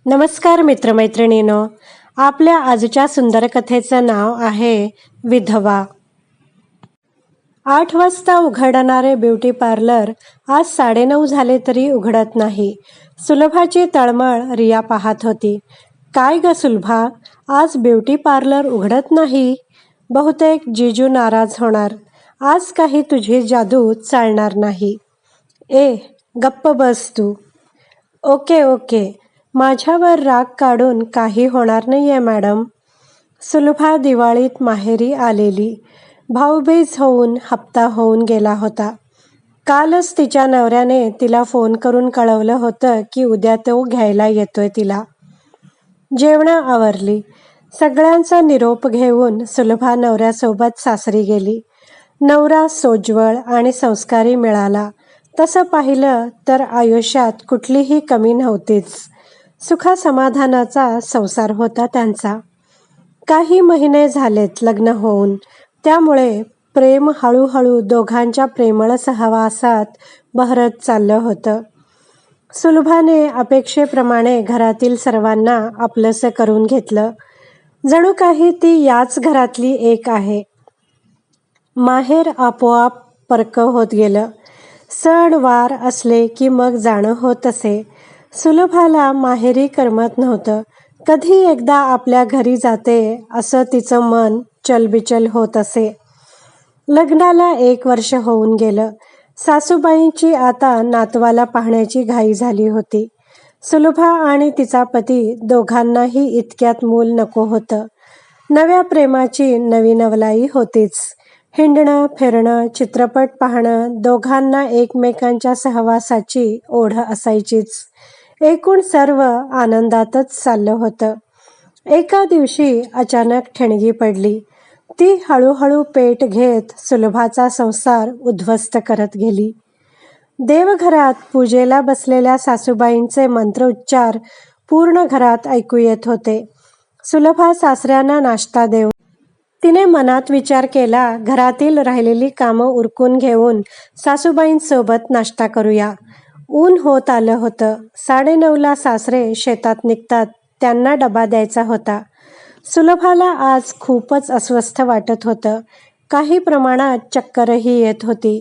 नमस्कार मित्रमैत्रिणींनो, आपल्या आजच्या सुंदर कथेचं नाव आहे विधवा. 8 वाजता उघडणारे ब्युटी पार्लर आज 9:30 झाले तरी उघडत नाही. सुलभाची तळमळ रिया पाहत होती. काय ग सुलभा, आज ब्युटी पार्लर उघडत नाही? बहुतेक जीजू नाराज होणार. आज काही तुझी जादू चालणार नाही. गप्प बस तू. ओके, माझ्यावर राग काढून काही होणार नाहीये मॅडम. सुलभा दिवाळीत माहेरी आलेली. भाऊबीज होऊन हप्ता होऊन गेला होता. कालच तिच्या नवऱ्याने तिला फोन करून कळवलं होतं की उद्या तो घ्यायला येतोय तिला. जेवणं आवरली. सगळ्यांचा निरोप घेऊन सुलभा नवऱ्यासोबत सासरी गेली. नवरा सोज्वळ आणि संस्कारी मिळाला. तसं पाहिलं तर आयुष्यात कुठलीही कमी नव्हतीच. सुखासमाधानाचा संसार होता त्यांचा. काही महिने झालेत लग्न होऊन, त्यामुळे प्रेम हळूहळू दोघांच्या प्रेमळ सहवासात बहरत चाललं होतं. सुलभाने अपेक्षेप्रमाणे घरातील सर्वांना आपलंसं करून घेतलं. जणू काही ती याच घरातली एक आहे. माहेर आपोआप परकं होत गेलं. सण वार असले की मग जाणं होत असे. सुलभाला माहेरी करमत नव्हतं. कधी एकदा आपल्या घरी जाते असं तिचं मन चलबिचल होत असे. लग्नाला 1 वर्ष होऊन गेलं. सासूबाईंची आता नातवाला पाहण्याची घाई झाली होती. सुलभा आणि तिचा पती दोघांनाही इतक्यात मूल नको होतं. नव्या प्रेमाची नवी नवलाई होतीच. हिंडणं फिरणं, चित्रपट पाहणं, दोघांना एकमेकांच्या सहवासाची ओढ असायचीच. एकूण सर्व आनंदातच चाललं होतं. एका दिवशी अचानक ठिणगी पडली. ती हळूहळू पेट घेत सुलभाचा संसार उद्ध्वस्त करत गेली. देवघरात पूजेला बसलेल्या सासूबाईंचे मंत्रोच्चार पूर्ण घरात ऐकू येत होते. सुलभा सासऱ्यांना नाश्ता देऊन तिने मनात विचार केला, घरातील राहिलेली कामं उरकून घेऊन सासूबाईंसोबत नाश्ता करूया. ऊन होत आलं होतं. 9:30ला सासरे शेतात निघतात. त्यांना डबा द्यायचा होता. सुलभाला आज खूपच अस्वस्थ वाटत होतं. काही प्रमाणात चक्करही येत होती.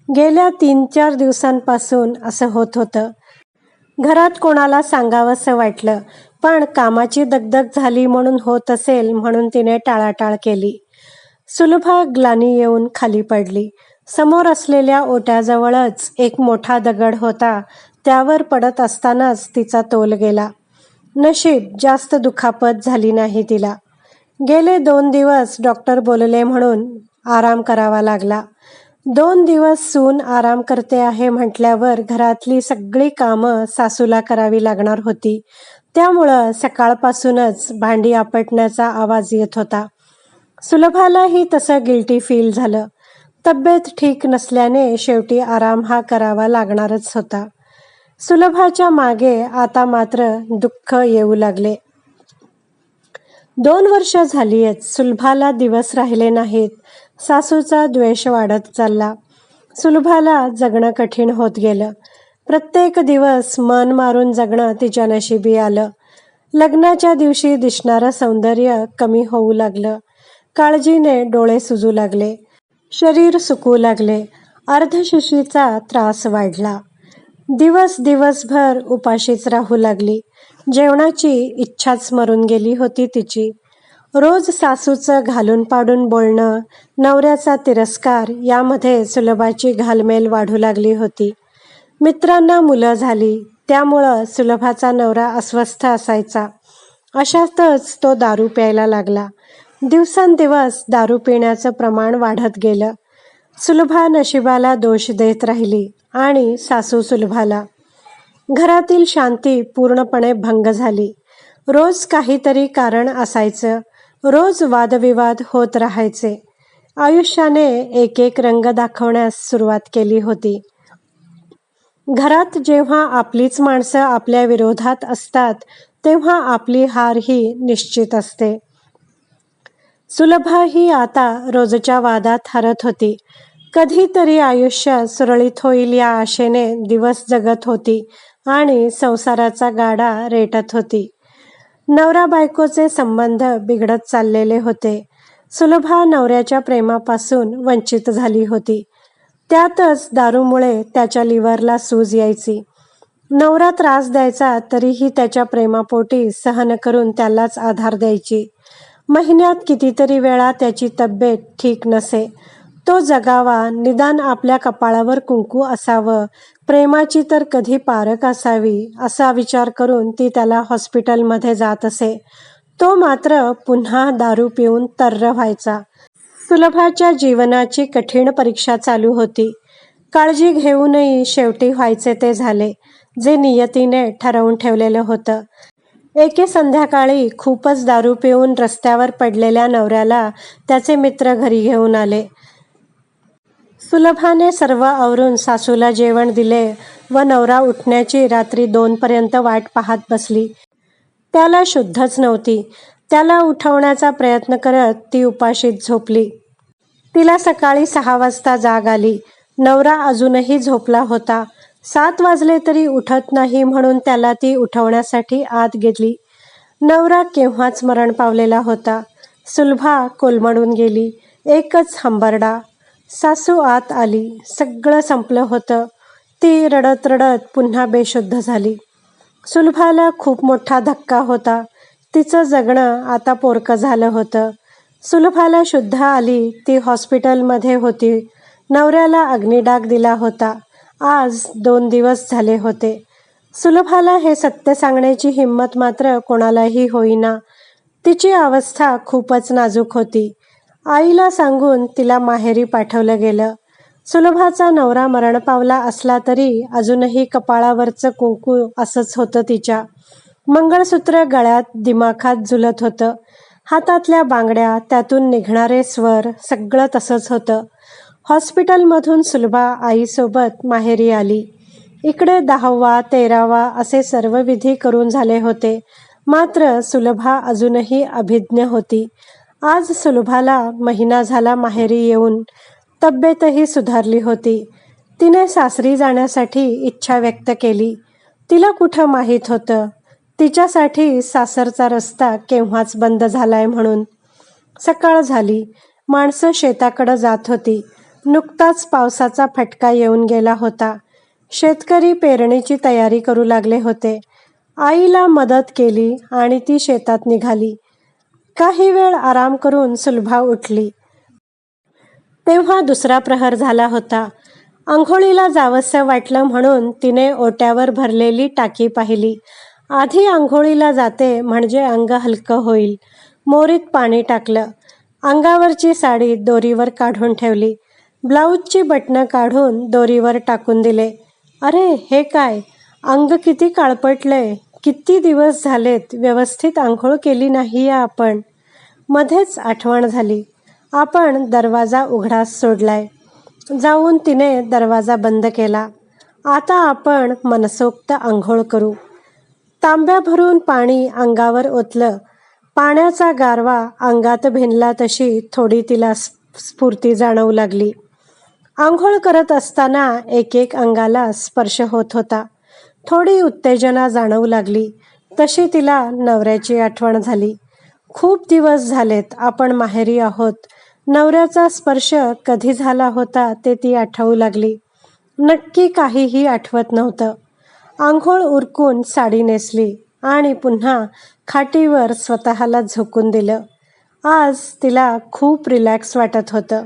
गेल्या 3-4 दिवसांपासून असं होत होतं. घरात कोणाला सांगावंसं वाटलं, पण कामाची दगदग झाली म्हणून होत असेल म्हणून तिने टाळाटाळ केली. सुलभा ग्लानी येऊन खाली पडली. समोर असलेल्या ओट्याजवळच एक मोठा दगड होता. त्यावर पडत असतानाच तिचा तोल गेला. नशीब जास्त दुखापत झाली नाही तिला. गेले 2 दिवस डॉक्टर बोलले म्हणून आराम करावा लागला. 2 दिवस सून आराम करते आहे म्हटल्यावर घरातली सगळी कामं सासूला करावी लागणार होती. त्यामुळं सकाळपासूनच भांडी आपटण्याचा आवाज येत होता. सुलभालाही तसं गिल्टी फील झालं. तब्येत ठीक नसल्याने शेवटी आराम हा करावा लागणारच होता. सुलभाच्या मागे आता मात्र दुःख येऊ लागले. 2 वर्ष झाली आहेत. सुलभाला दिवस राहिले नाहीत. सासूचा द्वेष वाढत चालला. सुलभाला जगणं कठीण होत गेलं. प्रत्येक दिवस मन मारून जगणं तिच्या नशिबी आलं. लग्नाच्या दिवशी दिसणारं सौंदर्य कमी होऊ लागलं. काळजीने डोळे सुजू लागले. शरीर सुकू लागले. अर्धशिशीचा त्रास वाढला. दिवसभर उपाशीच राहू लागली. जेवणाची इच्छाच मरून गेली होती तिची. रोज सासूचं घालून पाडून बोलणं, नवऱ्याचा तिरस्कार यामध्ये सुलभाची घालमेल वाढू लागली होती. मित्रांना मुलं झाली. त्यामुळं सुलभाचा नवरा अस्वस्थ असायचा. अशातच तो दारू प्यायला लागला. दिवसेंदिवस दारू पिण्याचं प्रमाण वाढत गेलं. सुलभा नशिबाला दोष देत राहिली आणि सासू सुलभाला. घरातील शांती पूर्णपणे भंग झाली. रोज काहीतरी कारण असायचं. रोज वादविवाद होत राहायचे. आयुष्याने एक रंग दाखवण्यास सुरुवात केली होती. घरात जेव्हा आपलीच माणसं आपल्या विरोधात असतात तेव्हा आपली हार ही निश्चित असते. सुलभा ही आता रोजच्या वादात हरत होती. कधीतरी आयुष्य सुरळीत होईल या आशेने दिवस जगत होती आणि संसाराचा गाडा रेटत होती. नवरा बायकोचे संबंध बिघडत चाललेले होते. सुलभा नवऱ्याच्या प्रेमापासून वंचित झाली होती. त्यातच दारूमुळे त्याच्या लिव्हरला सूज यायची. नवरा त्रास द्यायचा तरीही त्याच्या प्रेमापोटी सहन करून त्यालाच आधार द्यायची. महिन्यात कितीतरी वेळा त्याची तब्येत ठीक नसे. तो जगावा, निदान आपल्या कपाळावर कुंकू असावं, प्रेमाची तर कधी पारख असावी, असा विचार करून ती त्याला हॉस्पिटलमध्ये जात असे. तो मात्र पुन्हा दारू पिऊन तर्र व्हायचा. सुलभाच्या जीवनाची कठीण परीक्षा चालू होती. काळजी घेऊनही शेवटी व्हायचे ते झाले, जे नियतीने ठरवून ठेवलेलं होतं. एके संध्याकाळी खूपच दारू पिऊन रस्त्यावर पडलेल्या नवऱ्याला त्याचे मित्र घरी घेऊन आले. सुलभाने सर्व आवरून सासूला जेवण दिले व नवरा उठण्याची रात्री 2 पर्यंत वाट पाहत बसली. त्याला शुद्धच नव्हती. त्याला उठवण्याचा प्रयत्न करत ती उपाशीच झोपली. तिला सकाळी 6 वाजता जाग आली. नवरा अजूनही झोपला होता. 7 वाजले तरी उठत नाही म्हणून त्याला ती उठवण्यासाठी आत गेली. नवरा केव्हाच मरण पावलेला होता. सुलभा कोलमडून गेली. एकच हंबरडा. सासू आत आली. सगळं संपलं होतं. ती रडत रडत पुन्हा बेशुद्ध झाली. सुलभाला खूप मोठा धक्का होता. तिचं जगणं आता पोरकं झालं होतं. सुलभाला शुद्ध आली. ती हॉस्पिटलमध्ये होती. नवऱ्याला अग्निडाग दिला होता. आज 2 दिवस झाले होते. सुलभाला हे सत्य सांगण्याची हिंमत मात्र कोणालाही होईना. तिची अवस्था खूपच नाजूक होती. आईला सांगून तिला माहेरी पाठवलं गेलं. सुलभाचा नवरा मरण पावला असला तरी अजूनही कपाळावरचं कुंकू असंच होतं तिच्या. मंगळसूत्र गळ्यात दिमाखात झुलत होतं. हातातल्या बांगड्या, त्यातून निघणारे स्वर, सगळं तसंच होतं. हॉस्पिटलमधून सुलभा आईसोबत माहेरी आली. इकडे 10वा 13वा असे सर्व विधी करून झाले होते. मात्र सुलभा अजूनही अभिज्ञ होती. आज सुलभाला महिना झाला माहेरी येऊन. तब्येतही सुधारली होती. तिने सासरी जाण्यासाठी इच्छा व्यक्त केली. तिला कुठं माहीत होतं तिच्यासाठी सासरचा रस्ता केव्हाच बंद झालाय म्हणून. सकाळ झाली. माणसं शेताकडं जात होती. नुकताच पावसाचा फटका येऊन गेला होता. शेतकरी पेरणीची तयारी करू लागले होते. आईला मदत केली आणि ती शेतात निघाली. काही वेळ आराम करून सुलभा उठली. तेव्हा 2रा प्रहर झाला होता. अंघोळीला जावंसं वाटलं म्हणून तिने ओट्यावर भरलेली टाकी पाहिली. आधी अंघोळीला जाते म्हणजे अंग हलकं होईल. मोरीत पाणी टाकलं. अंगावरची साडी दोरीवर काढून ठेवली. ब्लाऊजची बटणं काढून दोरीवर टाकून दिले. अरे हे काय? अंग किती काळपटलंय. किती दिवस झालेत व्यवस्थित आंघोळ केली नाहीये आपण. मध्येच आठवण झाली. आपण दरवाजा उघडाच सोडलाय. जाऊन तिने दरवाजा बंद केला. आता आपण मनसोक्त आंघोळ करू. तांब्या भरून पाणी अंगावर ओतलं. पाण्याचा गारवा अंगात भिनला तशी थोडी तिला स्फूर्ती जाणवू लागली. आंघोळ करत असताना एक अंगाला स्पर्श होत होता. थोडी उत्तेजना जाणवू लागली. तशी तिला नवऱ्याची आठवण झाली. खूप दिवस झालेत आपण माहेरी आहोत. नवऱ्याचा स्पर्श कधी झाला होता ते ती आठवू लागली. नक्की काहीही आठवत नव्हतं. आंघोळ उरकून साडी नेसली आणि पुन्हा खाटीवर स्वतःला झोकून दिलं. आज तिला खूप रिलॅक्स वाटत होतं.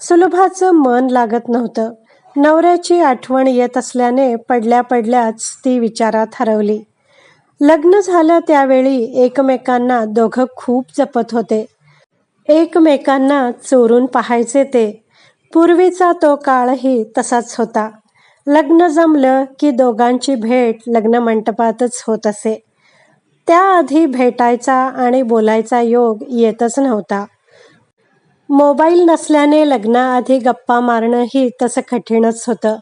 सुलभाचं मन लागत नव्हतं. नवऱ्याची आठवण येत असल्याने पडल्या पडल्याच ती विचारात हरवली. लग्न झालं त्यावेळी एकमेकांना दोघं खूप जपत होते. एकमेकांना चोरून पाहायचे ते. पूर्वीचा तो काळही तसाच होता. लग्न जमलं की दोघांची भेट लग्न मंटपातच होत असे. त्याआधी भेटायचा आणि बोलायचा योग येतच नव्हता. मोबाईल नसल्याने लग्नाआधी गप्पा मारणंही तसं कठीणच होतं.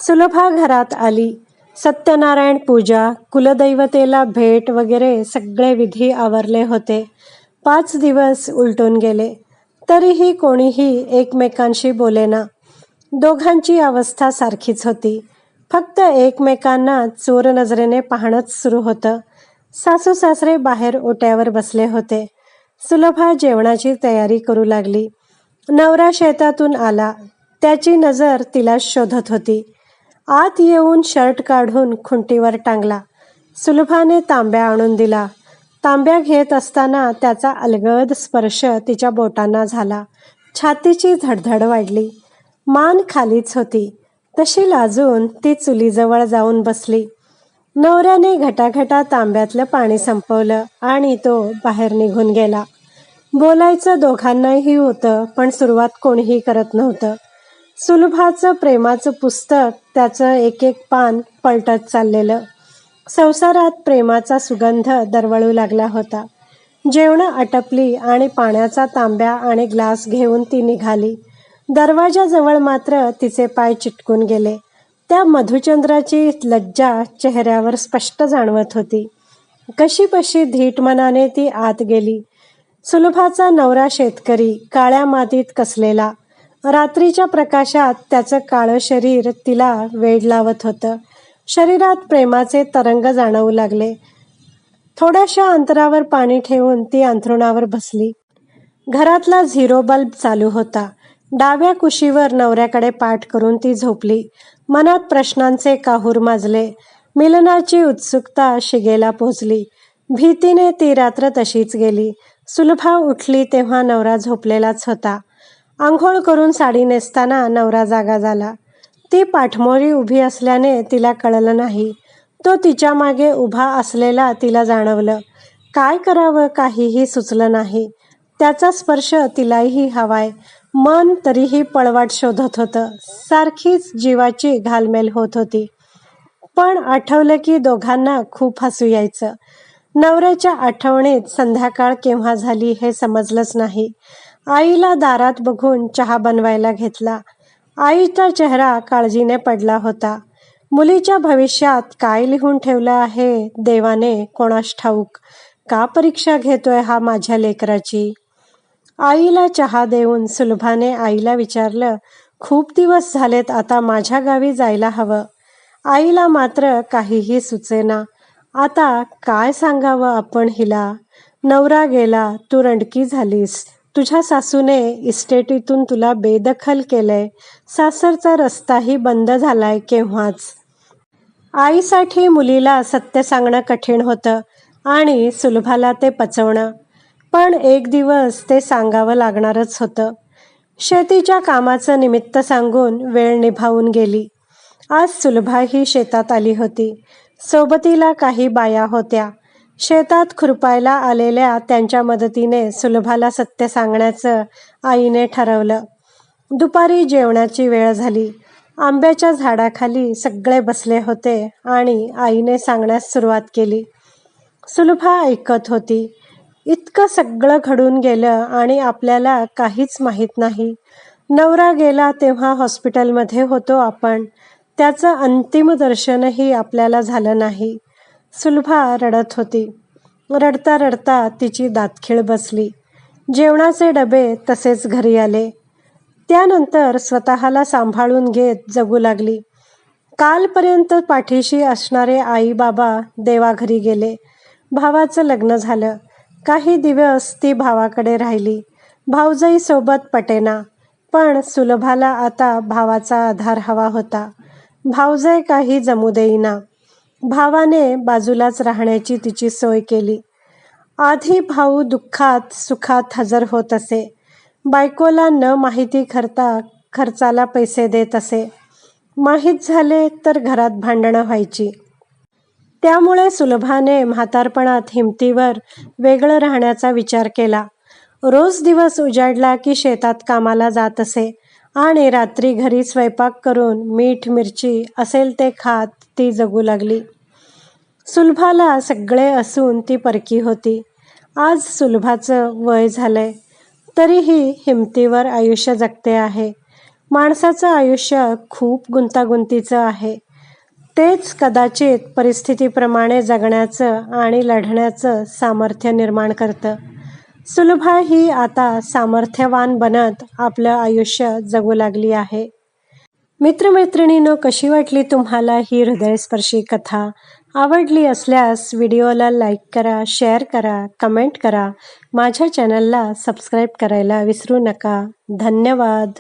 सुलभा घरात आली. सत्यनारायण पूजा, कुलदैवतेला भेट वगैरे सगळे विधी आवरले होते. 5 दिवस उलटून गेले. तरीही कोणीही एकमेकांशी बोलेना. दोघांची अवस्था सारखीच होती. फक्त एकमेकांना चोर नजरेने पाहणंच सुरू होतं. सासू सासरे बाहेर ओट्यावर बसले होते. सुलभा जेवणाची तयारी करू लागली. नवरा शेतातून आला. त्याची नजर तिला शोधत होती. आत येऊन शर्ट काढून खुंटीवर टांगला. सुलभाने तांब्या आणून दिला. तांब्या घेत असताना त्याचा अलगद स्पर्श तिच्या बोटांना झाला. छातीची धडधड वाढली. मान खालीच होती. तशी लाजून ती चुलीजवळ जाऊन बसली. नवऱ्याने घटाघटा तांब्यातलं पाणी संपवलं आणि तो बाहेर निघून गेला. बोलायचं दोघांनाही होतं, पण सुरुवात कोणीही करत नव्हतं. सुलभाचं प्रेमाचं पुस्तक त्याचं एक एक पान पलटत चाललेलं. संसारात प्रेमाचा सुगंध दरवळू लागला होता. जेवणं आटपली आणि पाण्याचा तांब्या आणि ग्लास घेऊन ती निघाली. दरवाजाजवळ मात्र तिचे पाय चिटकून गेले. त्या मधुचंद्राची लज्जा चेहऱ्यावर स्पष्ट जाणवत होती. कशीबशी धीट मनाने ती आत गेली. सुलभाचा नवरा शेतकरी, काळ्या मातीत कसलेला. रात्रीच्या प्रकाशात त्याचं काळं शरीर तिला वेड लावत होतं. शरीरात प्रेमाचे तरंग जाणवू लागले. थोड्याशा अंतरावर पाणी ठेवून ती अंथरुणावर बसली. घरातला झिरो बल्ब चालू होता. डाव्या कुशीवर नवऱ्याकडे पाठ करून ती झोपली. मनात प्रश्नांचे काहूर माजले. मिलनाची उत्सुकता शिगेला पोचली. भीतीने ती रात्र तशीच गेली. सुलभा उठली तेव्हा नवरा झोपलेलाच होता. आंघोळ करून साडी नेसताना नवरा जागा झाला. ती पाठमोरी उभी असल्याने तिला कळलं नाही. तो तिच्या मागे उभा असलेला तिला जाणवलं. काय करावं काहीही सुचलं नाही. त्याचा स्पर्श तिलाही हवाय. मन तरीही पळवाट शोधत होतं. सारखीच जीवाची घालमेल होत होती. पण आठवलं की दोघांना खूप हसू यायचं. नवऱ्याच्या आठवणीत संध्याकाळ केव्हा झाली हे समजलंच नाही. आईला दारात बघून चहा बनवायला घेतला. आईचा चेहरा काळजीने पडला होता. मुलीच्या भविष्यात काय लिहून ठेवलं आहे देवाने कोणास ठाऊक. का परीक्षा घेतोय हा माझ्या लेकराची. आईला चहा देऊन सुलभाने आईला विचारलं, खूप दिवस झालेत, आता माझ्या गावी जायला हवं. आईला मात्र काहीही सुचेना. आता काय सांगावं आपण हिला. नवरा गेला, तू रंडकी झालीस. तुझ्या सासूने इस्टेटीतून तुला बेदखल केलंय. सासरचा रस्ताही बंद झालाय केव्हाच. आईसाठी मुलीला सत्य सांगणं कठीण होतं आणि सुलभाला ते पचवणं. पण एक दिवस ते सांगावं लागणारच होतं. शेतीच्या कामाचं निमित्त सांगून वेळ निभावून गेली. आज सुलभा ही शेतात आली होती. सोबतीला काही बाया होत्या. शेतात खुरपायला आलेल्या त्यांच्या मदतीने सुलभाला सत्य सांगण्याचं आईने ठरवलं. दुपारी जेवणाची वेळ झाली. आंब्याच्या झाडाखाली सगळे बसले होते आणि आईने सांगण्यास सुरुवात केली. सुलभा ऐकत होती. इतकं सगळं घडून गेलं आणि आपल्याला काहीच माहीत नाही. नवरा गेला तेव्हा हॉस्पिटलमध्ये होतो आपण. त्याचं अंतिम दर्शनही आपल्याला झालं नाही. सुलभा रडत होती. रडता रडता तिची दातखिळ बसली. जेवणाचे डबे तसेच घरी आले. त्यानंतर स्वतःला सांभाळून घेत जगू लागली. कालपर्यंत पाठीशी असणारे आई बाबा देवाघरी गेले. भावाचं लग्न झालं. काही दिवस ती भावाकडे राहिली. भाऊजाई सोबत पटेना. पण सुलभाला आता भावाचा आधार हवा होता. भाऊजाई काही जमू देईना. भावाने बाजूलाच राहण्याची तिची सोय केली. आधी भाऊ दुःखात सुखात हजर होत असे. बायकोला न माहिती खर्चाला पैसे देत असे. माहीत झाले तर घरात भांडणं व्हायची. त्यामुळे सुलभाने म्हातारपणात हिमतीवर वेगळं राहण्याचा विचार केला. रोज दिवस उजाडला की शेतात कामाला जात असे आणि रात्री घरी स्वयंपाक करून मीठ मिरची असेल ते खात ती जगू लागली. सुलभाला सगळे असून ती परकी होती. आज सुलभाचं वय झालंय, तरीही हिमतीवर आयुष्य जगते आहे. माणसाचं आयुष्य खूप गुंतागुंतीचं आहे. तेच कदाचित परिस्थितीप्रमाणे जगण्याचं आणि लढण्याचं सामर्थ्य निर्माण करतं. सुलभा ही आता सामर्थ्यवान बनत आपलं आयुष्य जगू लागली आहे. मित्रमैत्रिणींनो, कशी वाटली तुम्हाला ही हृदयस्पर्शी कथा? आवडली असल्यास व्हिडिओला लाईक करा, शेअर करा, कमेंट करा. माझ्या चॅनलला सबस्क्राईब करायला विसरू नका. धन्यवाद.